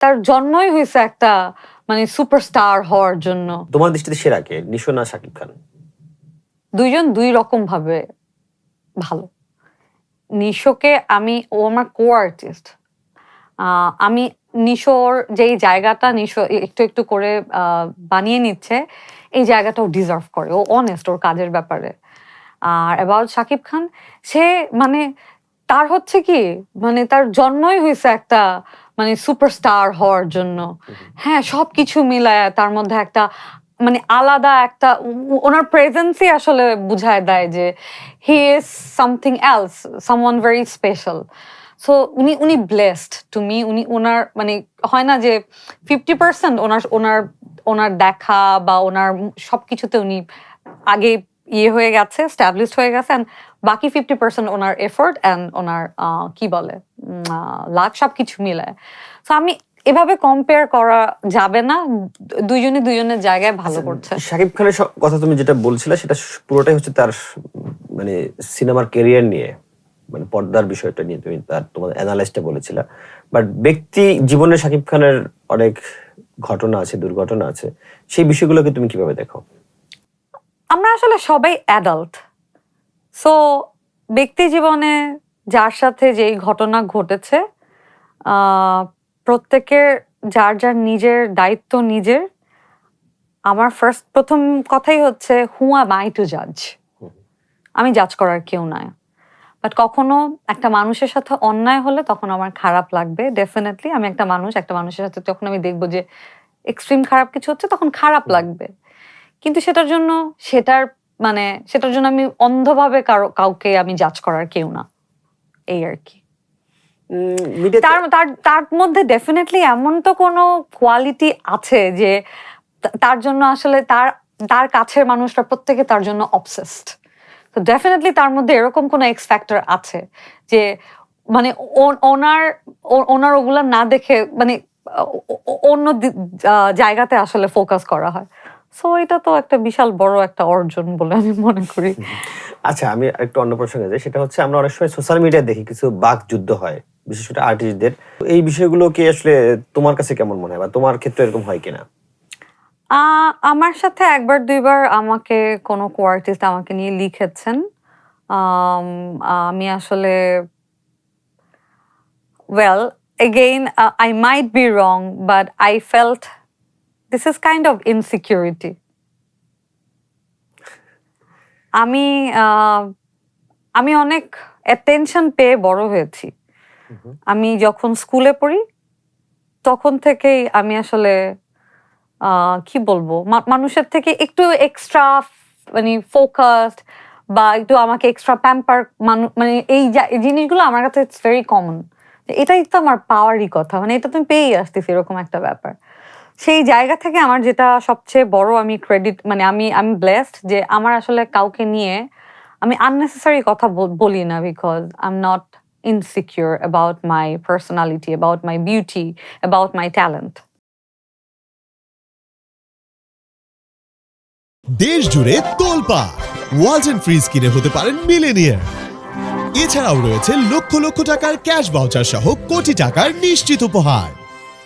তার জন্মই হয়েছে একটা মানে সুপারস্টার হওয়ার জন্য। তোমার দৃষ্টিতে সেরা কে, নিশো না শাকিব খান? দুইজন দুই রকম ভাবে ভালো। নিশোকে ও আমার কো আর্টিস্ট। আমি নিশোর যেই জায়গাটা নিশো একটু একটু করে বানিয়ে নিচ্ছে, এই জায়গাটা ও ডিজার্ভ করে। ও অনেস্ট ওর কাজের ব্যাপারে। আর অ্যাবাউট শাকিব খান, সে মানে তার হচ্ছে কি মানে তার জন্মই হয়েছে একটা মানে সুপারস্টার হওয়ার জন্য। হ্যাঁ, সবকিছু মিলায় তার মধ্যে একটা মানে আলাদা একটা ওনার প্রেজেন্সই আসলে বুঝায় দেয় যে he is something else, someone very special. So উনি ব্লেসড টু মি। ওনার মানে হয় না যে 50% ওনার দেখা বা ওনার সবকিছুতে উনি আগে হয়ে গেছে, স্ট্যাবলিশড হয়ে গেছে, and বাকি 50% ওনার এফোর্ট অ্যান্ড ওনার কি বলে লাক সবকিছু মিলায়। সো আমি এভাবে কম্পেয়ার করা যাবে না, দুইজনের জায়গায় ভালো করছে। শাকিব খানের কথা তুমি যেটা বলছিলে সেটা পুরোটাই হচ্ছে তার মানে সিনেমার ক্যারিয়ার নিয়ে, মানে পর্দার বিষয়টা নিয়ে তুমি তোমার অ্যানালাইসটা বলেছিলা। বাট ব্যক্তি জীবনে শাকিব খানের অনেক ঘটনা আছে, দুর্ঘটনা আছে, সেই বিষয়গুলোকে তুমি কিভাবে দেখো? আমরা আসলে সবাই অ্যাডাল্ট। সো ব্যক্তি জীবনে যার সাথে যেই ঘটনা ঘটেছে, প্রত্যেকের যার যার নিজের দায়িত্ব নিজের। আমার প্রথম কথাই হচ্ছে হু অ্যাম আই টু জাজ? আমি জাজ করার কেউ নাই। বাট কখনো একটা মানুষের সাথে অন্যায় হলে তখন আমার খারাপ লাগবে। ডেফিনেটলি আমি একটা মানুষের সাথে যখন আমি দেখবো যে এক্সট্রিম খারাপ কিছু হচ্ছে, তখন খারাপ লাগবে। কিন্তু সেটার জন্য আমি অন্ধভাবে কাউকে আমি জাজ করার কেউ না, এই আর কি। তার মধ্যে ডেফিনেটলি এমন তো কোনো কোয়ালিটি আছে যে তার জন্য আসলে তার কাছের মানুষরা প্রত্যেকে তার জন্য অবসেসড। তো ডেফিনেটলি তার মধ্যে এরকম কোনো এক্স ফ্যাক্টর আছে যে মানে ওনার ওগুলা না দেখে মানে অন্য জায়গাতে আসলে ফোকাস করা হয়। সো এটা তো একটা বিশাল বড় একটা অর্জন বলে আমি মনে করি। আচ্ছা, আমি একটু অন্য প্রসঙ্গে যাই। সেটা হচ্ছে আমরা অনেক সময় সোশ্যাল মিডিয়ায় দেখি কিছু বাক যুদ্ধ হয়, বিশেষ করে আর্টিস্টদের। এই বিষয়গুলো কি আসলে তোমার কাছে কেমন মনে হয়, বা তোমার ক্ষেত্রে এরকম হয় কিনা? আমার সাথে একবার দুইবার আমাকে কোনো কো আর্টিস্ট আমাকে নিয়ে লিখেছেন। আমি আসলে well again I might be wrong but I felt this is kind of insecurity. আমি অনেক অ্যাটেনশন পেয়ে বড় হয়েছি। আমি যখন স্কুলে পড়ি তখন থেকেই আমি আসলে কি বলবো, মানুষের থেকে একটু এক্সট্রা মানে ফোকাসড বা একটু আমাকে এক্সট্রা প্যাম্পার মানে এই জিনিসগুলো আমার কাছে ইটস ভেরি কমন। এটাই তো আমার পাওয়ারই কথা, মানে এটা তুমি পেয়েই আসতেছি, এরকম একটা ব্যাপার। সেই জায়গা থেকে আমার যেটা সবচেয়ে বড় আমি ক্রেডিট মানে আমি ব্লেসড যে আমার আসলে কাউকে নিয়ে আমি আননেসেসারি কথা বলি না, because I am not insecure about my personality, about my beauty, about my talent. দেশ জুড়ে তোলপাড়, ওয়ালটন ফ্রিজ কিনে হতে পারেন মিলেনিয়ার। এছাড়াও রয়েছে লক্ষ লক্ষ টাকার ক্যাশ ভাউচার সহ কোটি টাকার নিশ্চিত উপহার।